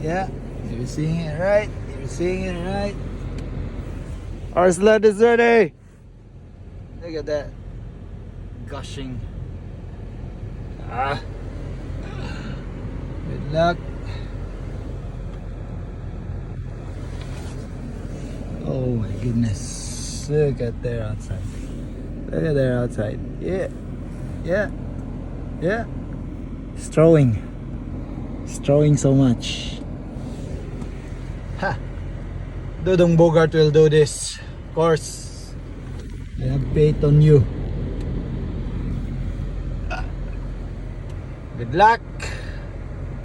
Yeah, you're seeing it right. You're seeing it right. Our sled is ready. Look at that. Gushing. Ah. Good luck. Oh my goodness. Look at there outside. Look at there outside. Yeah. Yeah. Yeah. It's throwing. It's throwing so much. Ha! Dodong Bogart will do this. Of course. I have faith on you. Good luck.